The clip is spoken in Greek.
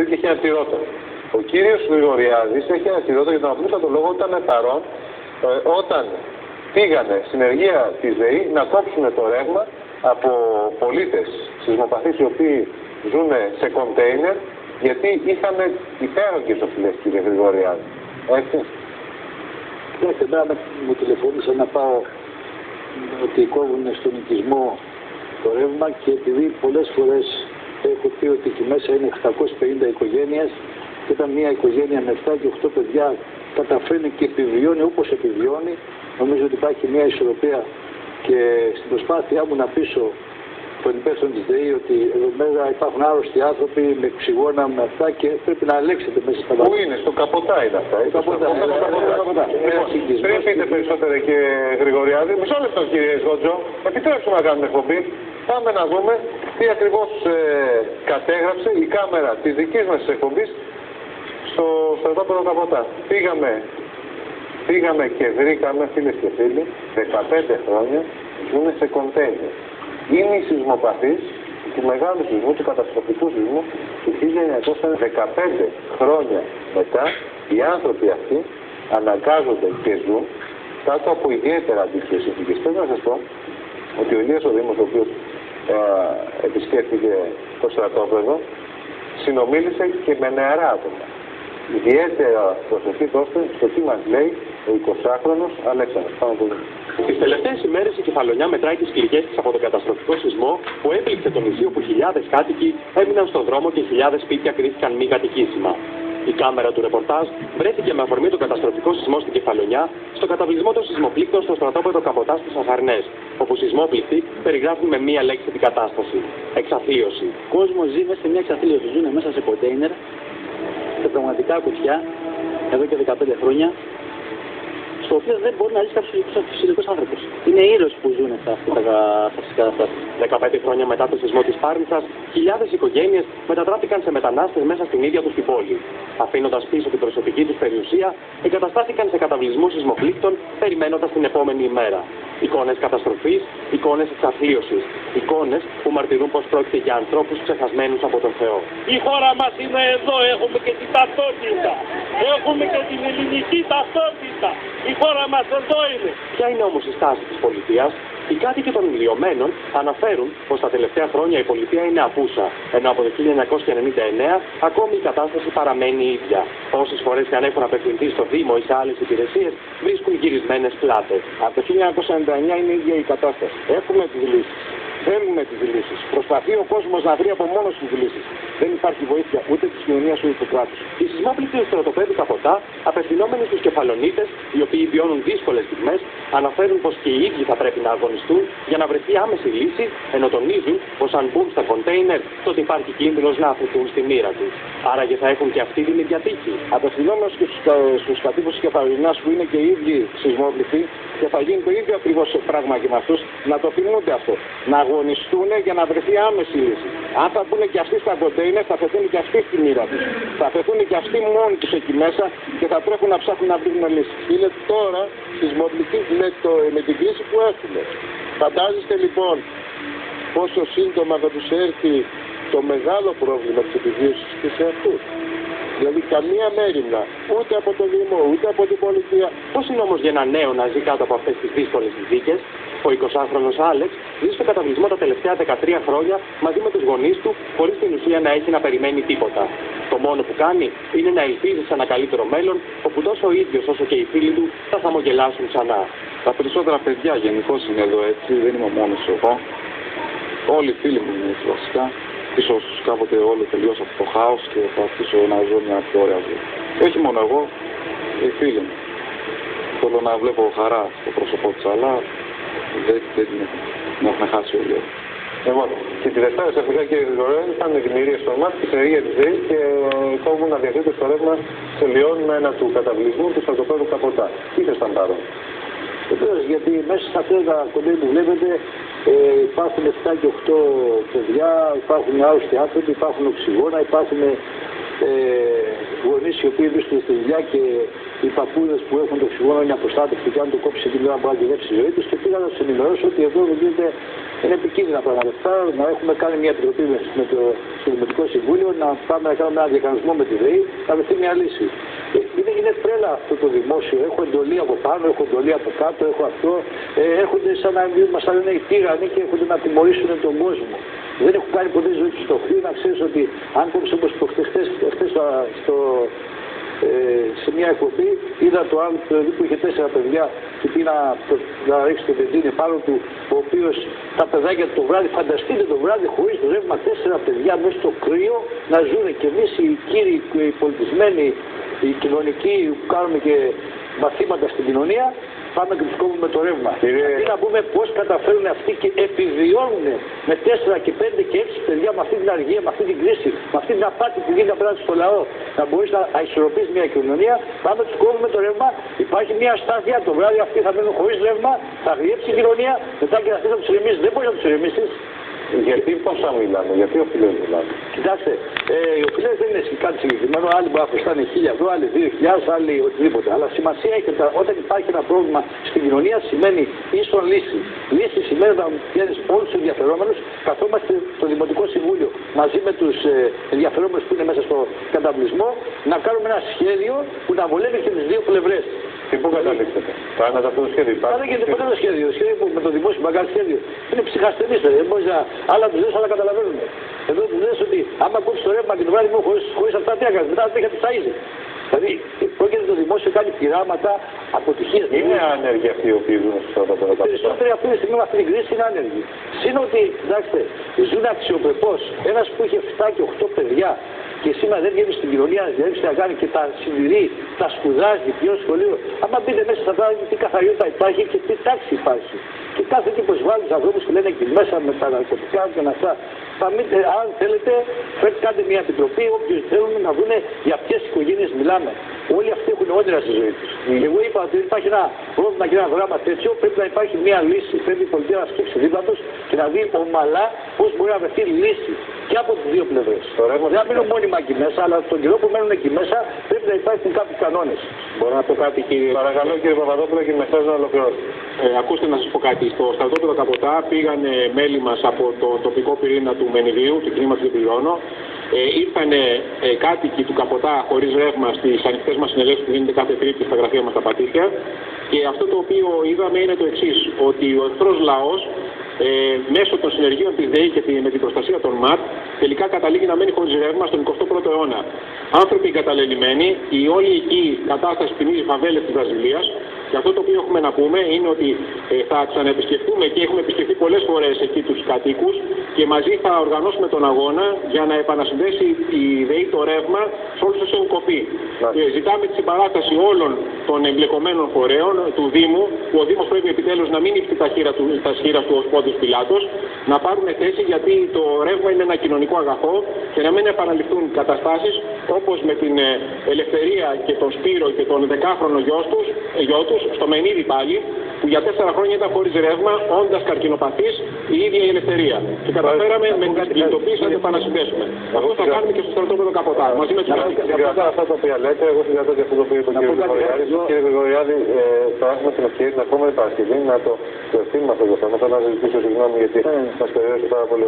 και έχει αναπληρώτα. Ο κύριος Γρηγοριάδης έχει αναπληρώτα για τον απλούστατο λόγο ότι ήταν παρόν όταν πήγανε στην ενεργεία της ΔΕΗ να κόψουν το ρεύμα από πολίτες σεισμοπαθείς οι οποίοι ζουν σε κοντέινερ, γιατί είχαν υπέρογγες οφειλές, κύριε Γρηγοριάδη. Έτσι. Κοιτάξτε, εμένα μου τηλεφώνησαν να πάω ότι κόβουν στον οικισμό το ρεύμα και επειδή πολλές φορές έχω πει ότι εκεί μέσα είναι 650 οικογένειες και όταν μια οικογένεια με 7 και 8 παιδιά καταφέρνει και επιβιώνει όπως επιβιώνει, νομίζω ότι υπάρχει μια ισορροπία και στην προσπάθειά μου να πείσω τον υπεύθυνο της ΔΕΗ ότι εδώ μέσα υπάρχουν άρρωστοι άνθρωποι με οξυγόνα, με αυτά και πρέπει να ελέγξετε μέσα στα βάθη. Πού είναι, στο Καποτά είναι αυτά. Καποτά. Πριν πείτε περισσότερα, κύριε Γρηγοριάδη, μισό λεπτό, κύριε Σγότζο, επιτρέψτε να κάνουμε εκπομπή. Πάμε να δούμε τι ακριβώς κατέγραψε η κάμερα της δικής μας εκπομπής στο στρατόπεδο Καποτά. Πήγαμε και βρήκαμε, φίλες και φίλοι, 15 χρόνια ζουν σε κοντέινερ. Είναι οι σεισμοπαθείς του μεγάλου σεισμού, του καταστροφικού σεισμού του 1915 χρόνια μετά. Οι άνθρωποι αυτοί αναγκάζονται και ζουν κάτω από ιδιαίτερα αντίξωες συνθήκες. Πρέπει να σας πω ότι ο Ηλίας ο Δήμος, ο οποίος επισκέφθηκε το στρατόπεδο, συνομίλησε και με νεαρά άτομα. Ιδιαίτερα προσοχή δώστε στο τι μας λέει ο 20χρονος Αλέξανδρος. Πάμε πολύ. Τις τελευταίες ημέρες η Κεφαλονιά μετράει τις πληγές της από τον καταστροφικό σεισμό που έπληξε το νησί, όπου χιλιάδες κάτοικοι έμειναν στον δρόμο και χιλιάδες σπίτια κρίθηκαν μη κατοικήσιμα. Η κάμερα του ρεπορτάζ βρέθηκε με αφορμή τον καταστροφικό σεισμό στην Κεφαλονιά στο καταβλισμό των σεισμοπλήκτων στο στρατόπεδο Καποτά στις Αχαρνές, όπου σεισμόπληκτοι περιγράφουν με μία λέξη την κατάσταση. Εξαθλίωση. Ο κόσμος ζει μέσα σε μια εξαθλίωση, ζουν μέσα σε κοντέινερ, σε πραγματικά κουτιά, εδώ και 15 χρόνια, στο οποίο δεν μπορεί να ζήσει κάποιος φυσικός άνθρωπος. Είναι ήρωες που ζουν σε αυτές τις καταστάσεις. 15 χρόνια μετά το σεισμό της Πάρνηθας, χιλιάδες οικογένειες μετατράπηκαν σε μετανάστες μέσα στην ίδια τους την πόλη. Αφήνοντας πίσω την προσωπική τους περιουσία, εγκαταστάθηκαν σε καταβλισμούς σεισμοπλήκτων, περιμένοντας την επόμενη ημέρα. Εικόνες καταστροφής, εικόνες εξαθλίωσης. Εικόνες που μαρτυρούν πως πρόκειται για ανθρώπους ξεχασμένους από τον Θεό. Η χώρα μας είναι εδώ, έχουμε και την ταυτότητα. Έχουμε και την ελληνική ταυτότητα. Η χώρα μας εδώ είναι. Ποια είναι όμως η στάση της πολιτείας? Οι κάτοικοι των ηλιομένων αναφέρουν πως τα τελευταία χρόνια η πολιτεία είναι απούσα, ενώ από το 1999 ακόμη η κατάσταση παραμένει ίδια. Όσες φορές και αν έχουν απευθυνθεί στο Δήμο ή σε άλλες υπηρεσίες, βρίσκουν γυρισμένες πλάτες. Από το 1999 είναι η ίδια η κατάσταση. Έχουμε τις λύσεις. Θέλουμε τις λύσεις. Προσπαθεί ο κόσμος να βρει από μόνος τις λύσεις. Δεν υπάρχει βοήθεια ούτε της κοινωνίας ούτε του κράτους. Οι σεισμόπληκτοι του στρατοπέδου Καποτά, απευθυνόμενοι στους κεφαλονίτες, οι οποίοι βιώνουν δύσκολες στιγμές, αναφέρουν πως και οι ίδιοι θα πρέπει να αγωνιστούν για να βρεθεί άμεση λύση, ενώ τονίζουν πως αν μπουν στα κοντέινερ, τότε υπάρχει κίνδυνος να αφαιθούν στη μοίρα τους. Άραγε θα έχουν και αυτοί την ίδια τύχη. Απευθυνόμενος και στους κατοίκους της Κεφαλονιάς που είναι και οι ίδιοι σεισμόπληκτοι, και θα γίνει το ίδιο ακριβώς πράγμα και με αυτούς, να το θυμούνται αυτό. Να αγωνιστούν για να βρεθεί άμεση λύση. Αν θα μπουν και αυτοί στα κοντέινερ, θα φεθούν και αυτοί στη μοίρα τους. Θα φεθούν και αυτοί μόνοι τους εκεί μέσα και θα τρέχουν να ψάχνουν να βρουν λύση. Είναι τώρα σεισμοπληκτοί με την κρίση που έχουμε. Φαντάζεστε λοιπόν πόσο σύντομα θα τους έρθει το μεγάλο πρόβλημα της επιβίωσης και σε αυτούς. Δηλαδή καμία μέριμνα, ούτε από το Δήμο, ούτε από την πολιτεία. Πώς είναι όμως για ένα νέο να ζει κάτω από αυτές τις δύσκολες συνθήκες? Ο 20χρονος Άλεξ ζει στο καταβλισμό τα τελευταία 13 χρόνια μαζί με τους γονείς του, χωρίς την ουσία να έχει να περιμένει τίποτα. Το μόνο που κάνει είναι να ελπίζει σε ένα καλύτερο μέλλον, όπου τόσο ο ίδιος όσο και οι φίλοι του θα χαμογελάσουν ξανά. Τα περισσότερα παιδιά γενικώς είναι εδώ έτσι, δεν είμαι μόνος εγώ. Όλοι οι φίλοι μου είναι έτσι βασικά. Ίσως κάποτε όλο τελειώσει από το χάος και θα αρχίσω να ζω μια πιο ωραία ζωή. Όχι μόνο εγώ, οι φίλοι μου. Θέλω να βλέπω χαρά στο πρόσωπό της, αλλά δεν έχουμε χάσει όλοι. Λοιπόν, και τη Δευτέρα σε Αφρικά, κύριε Γρηγοριάδη, ήταν ευημερίες στο μάτι της ενεργείας της ΔΕΗ και κόβουν να διαθέτει στο ρεύμα σε λιώνμενα του καταβλισμού του στρατοπέδου Καποτά. Ήσασταν παρόν. Βεβαίως, γιατί μέσα σε αυτά τα κοντέινερ που βλέπετε υπάρχουν 7 και 8 παιδιά, υπάρχουν άρρωστοι άνθρωποι, υπάρχουν οξυγόνα, υπάρχουν γονείς οι οποίοι βρίσκονται στη δουλειά και οι παππούδες που έχουν το οξυγόνο είναι απροστάτευτοι και αν το κόψει την ώρα μπορεί να γυρεύσει η ζωή τους και πήγα να τους ενημερώσω ότι εδώ είναι επικίνδυνα πράγματα. Να έχουμε κάνει μια επιτροπή στο Δημοτικό Συμβούλιο, να πάμε να κάνουμε ένα διακανονισμό με τη ΔΕΗ, να βρεθεί μια λύση. Είναι τρέλα αυτό το δημόσιο. Έχω εντολή από πάνω, έχω εντολή από κάτω, έχω αυτό. Έρχονται σαν να μας λένε οι τύρανοι και έρχονται να τιμωρήσουν τον κόσμο. Δεν έχουν κάνει ποτέ ζωή του στο χείο. Να ξέρεις ότι αν κόψεις όπως χτες σε μια εκπομπή είδα το άλλο παιδί που είχε 4 παιδιά και πήγε να ρίξει το βενζίνη πάνω του, ο οποίος τα παιδάκια το βράδυ, φανταστείτε το βράδυ χωρίς το ρεύμα 4 παιδιά μέσα στο κρύο να ζουν, και εμείς οι κύριοι οι πολιτισμένοι, οι κοινωνικοί που κάνουμε και μαθήματα στην κοινωνία, πάμε και τους κόβουμε το ρεύμα. Αντί να πούμε πώς καταφέρουν αυτοί και επιβιώνουν με 4 και 5 και 6 παιδιά με αυτή την αργία, με αυτή την κρίση, με αυτή την απάτη που γίνεται απέναντι στο λαό, να μπορείς να αισιορροπείς μια κοινωνία, πάμε τους κόβουμε το ρεύμα, υπάρχει μια αστάθεια, το βράδυ αυτοί θα μείνουν χωρίς ρεύμα, θα γριέψει η κοινωνία, μετά και αυτοί θα τους ηρεμήσεις, δεν μπορείς να τους ηρεμήσεις. Γιατί πόσα μιλάμε, γιατί οφειλές μιλάμε. Κοιτάξτε, οι οφειλές δεν είναι κάτι συγκεκριμένο. Άλλοι μπορεί να χρωστάνε 1.000 ευρώ, άλλοι 2.000, άλλοι οτιδήποτε. Αλλά σημασία έχει ότι όταν υπάρχει ένα πρόβλημα στην κοινωνία σημαίνει ίσον λύση. Λύση σημαίνει να πιάνεις όλους τους ενδιαφερόμενους, καθόμαστε στο Δημοτικό Συμβούλιο μαζί με τους ενδιαφερόμενους που είναι μέσα στο καταβλισμό, να κάνουμε ένα σχέδιο που να βολεύει και τις δύο πλευρές. Και πού καταλήξετε. Κάνατε αυτό το σχέδιο. Άρα και ποτέ το σχέδιο. Το σχέδιο με το δημόσιο μπαγκάζ σχέδιο είναι ψυχασθενής. Δεν μπορεί να. Άλλα του λες, αλλά καταλαβαίνουν. Εδώ του λες ότι άμα κόψει το ρεύμα και το βράδυ μου χωρίς αυτά τι έκανε. Μετά δεν θα ταΐζει. Δηλαδή πρόκειται το δημόσιο κάνει πειράματα αποτυχίας. Είναι άνεργοι αυτοί οι οποίοι ζουν στο πρώτο. Περισσότεροι αυτή τη στιγμή με αυτή την κρίση είναι άνεργοι. Συν ότι, κοιτάξτε, ζουν αξιοπρεπώς. Ένας που είχε 7 και 8 παιδιά και σήμερα δεν βγαίνει στην κοινωνία να κάνει και τα συντηρεί, τα σπουδάζει, ποιο σχολείο. Άμα μπείτε μέσα στα πράγματα, τι καθαριότητα υπάρχει και τι τάξη υπάρχει. Και κάθε τύπο βάλει του ανθρώπου που λένε εκεί μέσα με τα ναρκωτικά και να αυτά. Αν θέλετε, κάντε μια επιτροπή, όποιοι θέλουν να δουν για ποιες οικογένειες μιλάμε. Όλοι αυτοί έχουν όνειρα στη ζωή τους. Εγώ είπα ότι υπάρχει ένα πρόβλημα και ένα δράμα τέτοιο, πρέπει να υπάρχει μια λύση. Πρέπει η πολιτεία να σκύψει δίπλα τους και να δει ομαλά πώς μπορεί να βρεθεί λύση και από τις δύο πλευρές. Δεν θα μείνουν μόνιμα εκεί μέσα, αλλά τον καιρό που μένουν εκεί μέσα πρέπει να υπάρχουν κάποιοι κανόνες. Μπορώ να πω κάτι, κύριε. Παρακαλώ, κύριε Παπαδόπουλο, και μετά να ολοκληρώσω. Ακούστε να σας πω κάτι. Στο στρατόπεδο Καποτά πήγανε μέλη μας από το τοπικό πυρήνα του Μενιδίου, του κινήματος του Πυλώνο. Ήρθαν κάτοικοι του Καποτά χωρίς ρεύμα στις ανοιχτές μας συνελεύσεις που γίνεται κάθε Τρίτη στα γραφεία μας στα Πατήσια. Και αυτό το οποίο είδαμε είναι το εξής, ότι ο εχθρός λαός μέσω των συνεργείων της ΔΕΗ και με την προστασία των ΜΑΤ τελικά καταλήγει να μένει χωρίς ρεύμα στον 21ο αιώνα. Άνθρωποι εγκαταλελειμμένοι, η όλη εκεί κατάσταση θυμίζει φαβέλες της Βραζιλίας. Και αυτό το οποίο έχουμε να πούμε είναι ότι θα ξαναεπισκεφτούμε και έχουμε επισκεφτεί πολλές φορές εκεί τους κατοίκους και μαζί θα οργανώσουμε τον αγώνα για να επανασυνδέσει η ΔΕΗ το ρεύμα σε όλους τους έχουν κοπεί. Ζητάμε τη συμπαράσταση όλων των εμπλεκομένων φορέων του Δήμου, που ο Δήμος πρέπει επιτέλους να μην υψεί τα σχήρα του ως Πόντιος Πιλάτος, να πάρουν θέση γιατί το ρεύμα είναι ένα κοινωνικό αγαθό και να μην επαναληφθούν καταστάσεις όπως με την Ελευθερία και τον Σπύρο και τον 10χρονο γιο τους, στο Μενίδη πάλι, που για 4 χρόνια ήταν χωρίς ρεύμα, όντας καρκινοπαθής η ίδια η Ελευθερία. Και καταφέραμε με την κινητοποίηση να το επανασυνδέσουμε. Αυτό θα κάνουμε και στο στρατόπεδο Καποτά. Μαζί με τους κρατά αυτά τα οποία λέτε, εγώ συγκρατώ και αυτό το οποίο είπε ο κ. Γρηγοριάδης. Κύριε Γρηγοριάδη, θα έχουμε την ευκαιρία την επόμενη Παρασκευή να το ευθύνουμε αυτό το θέμα. Θα να ζητήσω συγγνώμη γιατί μας περιορίζει πάρα πολύ.